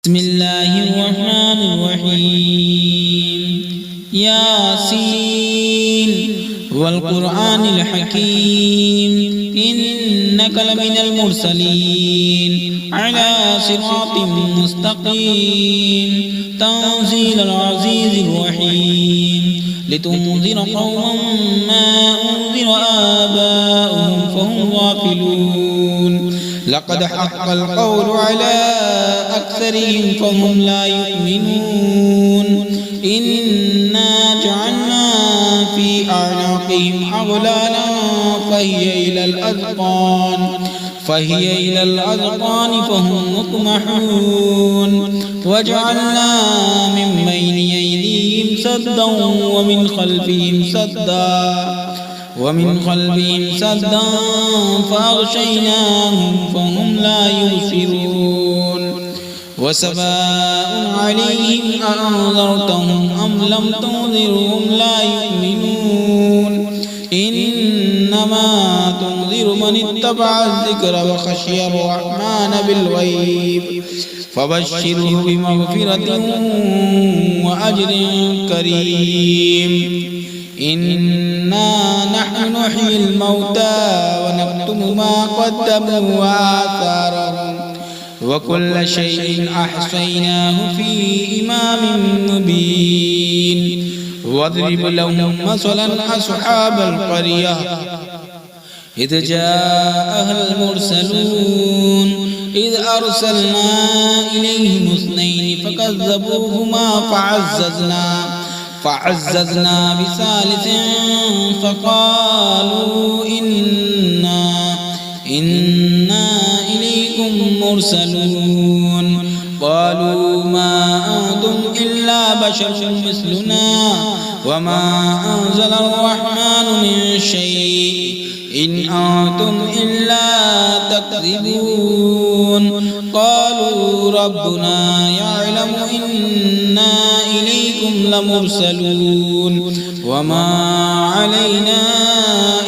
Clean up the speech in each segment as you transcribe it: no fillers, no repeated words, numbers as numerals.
بسم الله الرحمن الرحيم ياسين والقرآن الحكيم إنك لمن المرسلين على صراط مستقيم تنزيل العزيز الرحيم لتنذر قوما ما أنذر آباؤهم فهم غافلون لقد حق القول على أكثرهم فهم لا يؤمنون إنا جعلنا في أعناقهم أغلالا فهي إلى الأذقان فهم مطمحون وجعلنا من بين أيديهم سدا ومن خلفهم سدا فأغشيناهم فهم لا يبصرون وسواء عليهم أأنذرتهم أم لم تنذرهم لا يؤمنون إنما تنذر من اتبع الذكر وخشي الرحمن بالغيب فبشره بمغفرة وأجر كريم إنا نحن نحيي الموتى ونكتب ما قدموا وآثارهم وكل شيء أحصيناه في إمام مبين واضرب لهم مثلا أصحاب القرية إذ جاءها المرسلون إذ أرسلنا إليهم اثنين فكذبوهما فعززنا بثالث فقالوا إنا إليكم مرسلون قالوا ما أنتم إلا بشر مثلنا وما أنزل الرحمن من شيء إن أنتم إلا تكذبون قالوا ربنا يعلم إنا إليكم لمرسلون وما علينا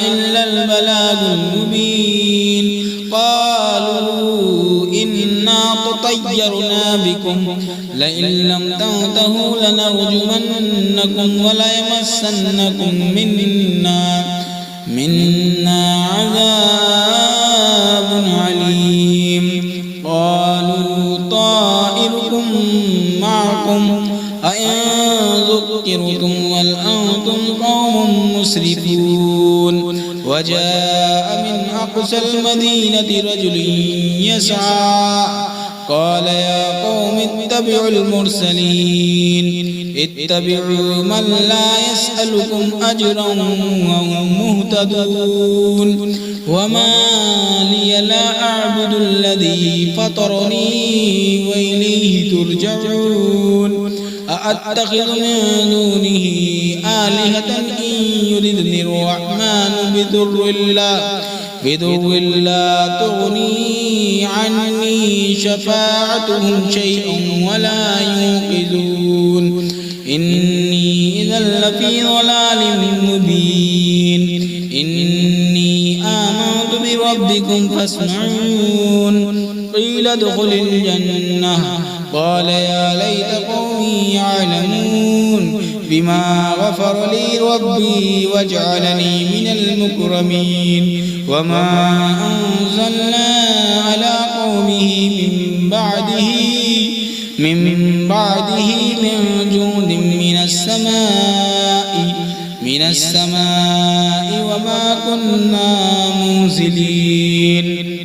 إلا البلاغ المبين قالوا إنا تطيرنا بكم لئن لم تنتهوا لنرجمنكم وليمسنكم منا عذاب عليم قالوا طائركم معكم أئن ذكرتم بل أنتم قوم مسرفون وجاء من أقصى المدينة رجل يسعى قال يا قوم اتبعوا المرسلين اتبعوا من لا يسألكم أجرا وهم مهتدون وما لي لا أعبد الذي فطرني وإليه ترجعون أأتخذ من دونه آلهة إن يردني الرحمن بضر لا تغني عني شفاعتهم شيئا ولا ينقذون إني إذا لفي ضلال مبين إني آمنت بربكم فاسمعون قيل ادخل الجنة قال يا ليت قومي يعلمون بما غفر لي ربي وجعلني من المكرمين وما أنزلنا على قومه من بعده من جند من السماء وما كنا منزلين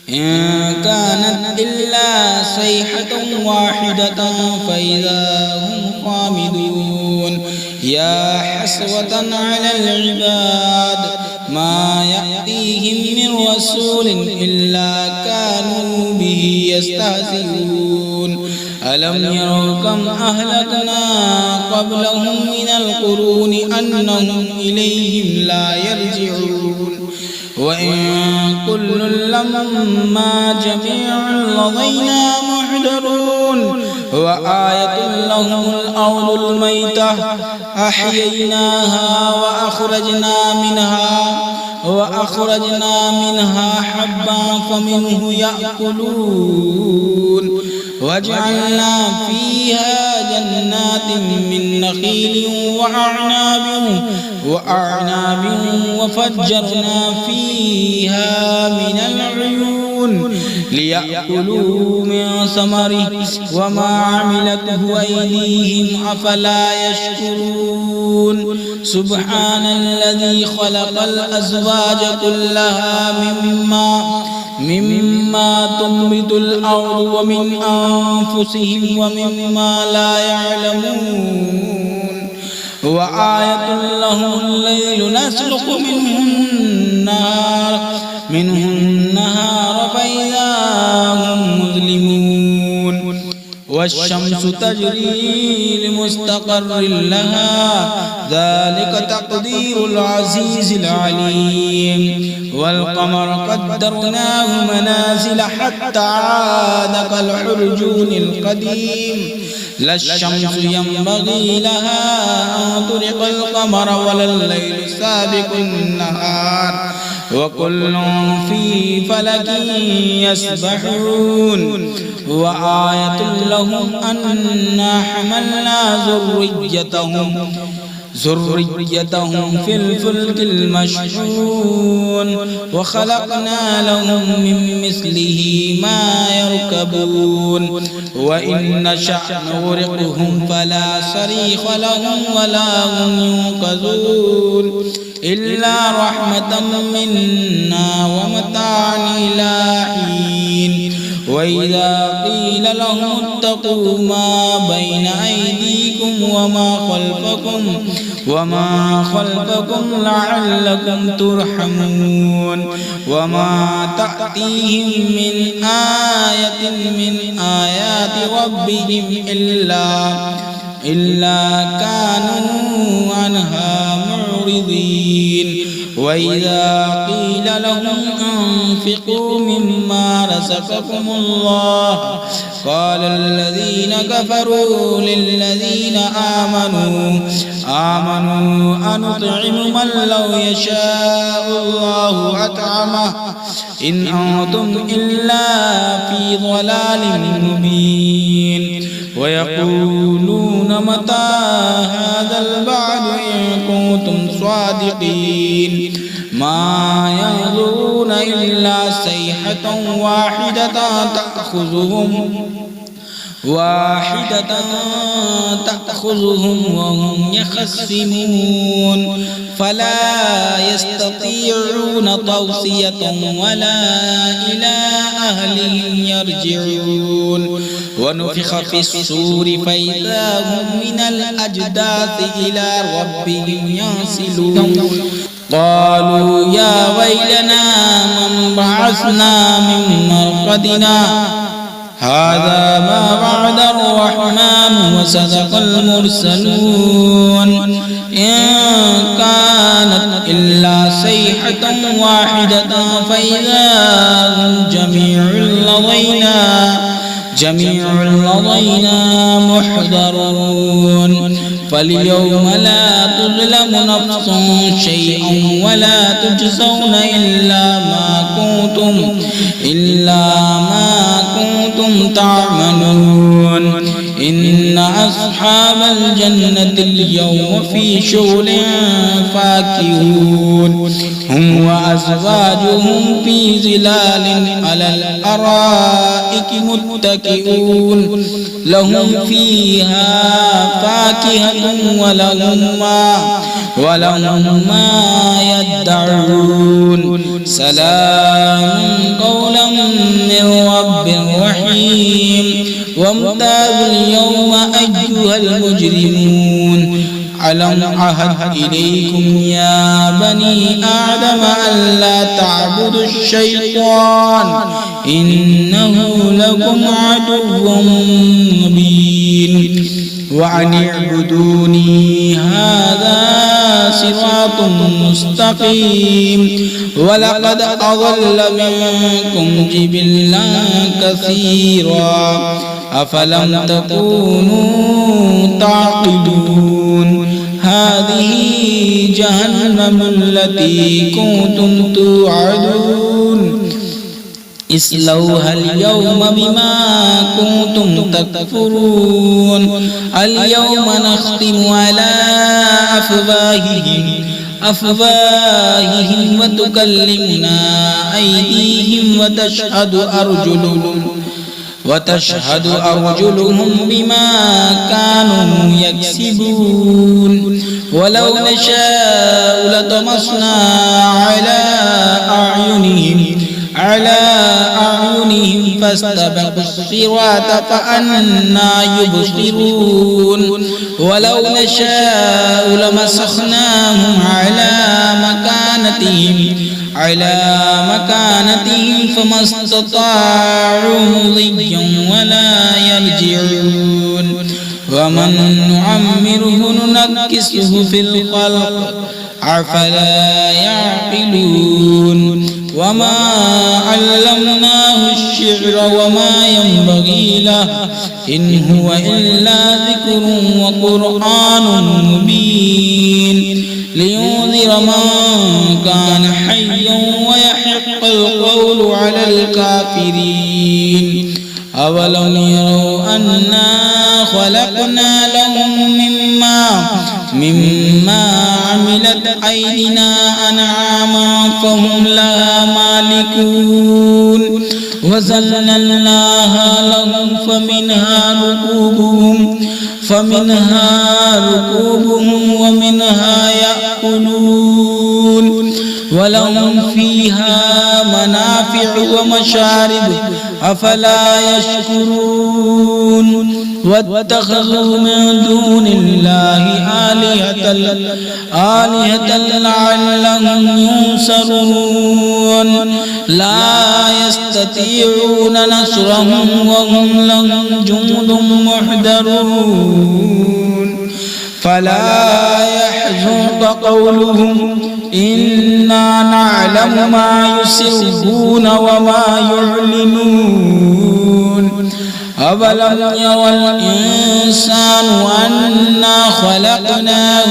إن كانت إلا صيحة واحدة فإذا هم خامدون يا حسرة على العباد ما يأتيهم من رسول إلا كانوا به يستهزئون ألم يروا كم أهلكنا قبلهم من القرون أنهم إليهم لا يرجعون وإن كل لما جميع لدينا محضرون وآية لهم الأرض الميتة أحييناها وأخرجنا منها حبا فمنه يأكلون وجعلنا فيها جنات من نخيل وأعناب وفجرنا فيها من العيون ليأكلوا من ثمره وما عملته أيديهم أفلا يشكرون سبحان الذي خلق الأزواج كلها مما تنبت الأرض ومن أنفسهم ومما لا يعلمون وآية لهم الليل نسلخ منه النهار فإذا هم مظلمون والشمس تجري لمستقر لها ذلك تقدير العزيز العليم والقمر قدرناه منازل حتى عاد كالعرجون القديم لا الشمس ينبغي لها أن تدرك القمر ولا الليل سابق النهار وكل في فلك يسبحون وآية لهم أنا حملنا ذريتهم في الفلك المشحون وخلقنا لهم من مثله ما يركبون وإن نشأ نغرقهم فلا صريخ لهم ولا هم ينقذون إلا رحمة منا ومتاعا إلى حين وإذا قيل لهم اتقوا ما بين أيديكم وما خلفكم لعلكم ترحمون وما تأتيهم من آية من آيات ربهم إلا كانوا عنها معرضين وإذا قيل لهم أنفقوا مما رزقكم الله قال الذين كفروا للذين آمنوا أنطعم من لو يشاء الله أطعمه إن أنتم إلا في ضلال مبين ويقولون متى هذا الوعد إن كنتم صادقين ما ينظرون إلا صيحة واحدة تأخذهم وهم يخصمون فلا يستطيعون توصية ولا إلى أهلهم يرجعون ونفخ في الصور فإذا هم من الأجداث إلى ربهم ينسلون قالوا يا ويلنا من بعثنا من مرقدنا هذا ما وعد الرحمن وصدق المرسلون إن كانت إلا صيحة واحدة فإذا هم جميع لدينا محضرون فاليوم لا تظلم نفس شيئا ولا تجزون إلا ما كنتم تعملون إن أصحاب الجنة اليوم في شغل فاكهون هم وأزواجهم في ظلال على الأرائك متكئون لهم فيها فاكهة ولهم ما يدعون سلام قولا من رب رحيم وامتازوا اليوم أيها المجرمون ألم أعهد إليكم يا بني آدم ألا تعبدوا الشيطان إنه لكم عدو مبين وأن اعبدوني هذا صراط مستقيم ولقد أضل منكم جبلا كثيرا أفلم تكونوا تعقلون هذه جهنم التي كنتم توعدون اصلوها اليوم بما كنتم تكفرون اليوم نختم على أفواههم وتكلمنا أيديهم وتشهد أرجلهم بما كانوا يكسبون ولو نشاء لطمسنا على أعينهم فاستبقوا الصراط فأنى يبصرون ولو نشاء لمسخناهم على مكانتهم فما استطاعوا مضيا ولا يرجعون ومن نعمره ننكسه في الخلق أفلا يعقلون وما علمناه الشعر وما ينبغي له إن هو إلا ذكر وقرآن مبين لينذر من كان حيا ويحق القول على الكافرين أولم يروا أنا خلقنا لهم مما عملت أيدينا أنعاما فهم لها مالكون وذللناها لهم فمنها ركوبهم ومنها يأكلون ولهم فيها منافع ومشارب أفلا يشكرون واتخذوا من دون الله آلهة لعلهم ينصرون لا يستطيعون نصرهم وهم لهم جند محضرون فلا يحزنك قولهم إنا نعلم ما يسرون وما يعلنون أولم يرى الإنسان أنا خلقناه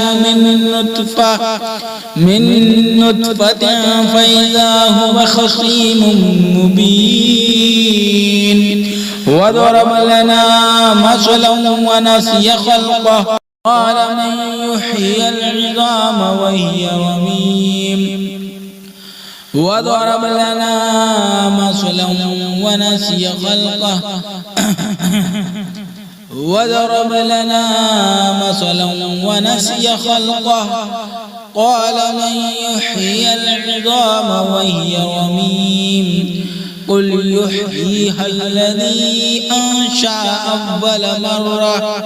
من نطفة فإذا هو خصيم مبين وضرب لنا مثلا ونسي خلقه قال من يحيي العظام وهي رميم وضرب لنا مثلا ونسي خلقه قال من يحيي العظام وهي رميم قل يحييها الذي أنشأ أول مرة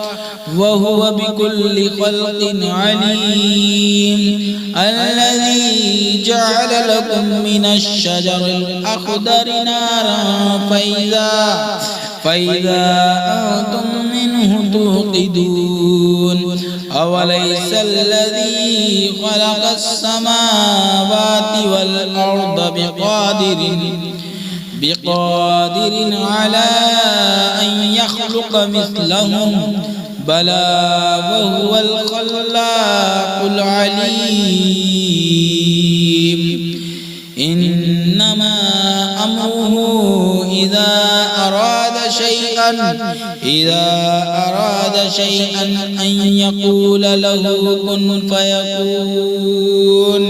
وهو بكل خلق عليم الذي جعل لكم من الشجر الأخضر نارا فإذا أنتم منه توقدون أوليس الذي خلق السماوات والأرض بقادر على أن يخلق مثلهم بلى وهو الخلاق العليم إنما أمره إذا أراد شيئا أن يقول له كن فيكون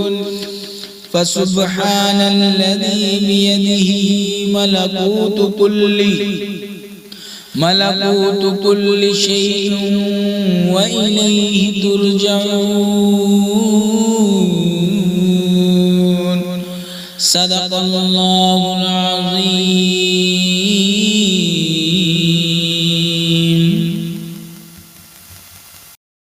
فسبحان الذي بيده ملكوت كل شيء وإليه ترجعون صدق الله العظيم.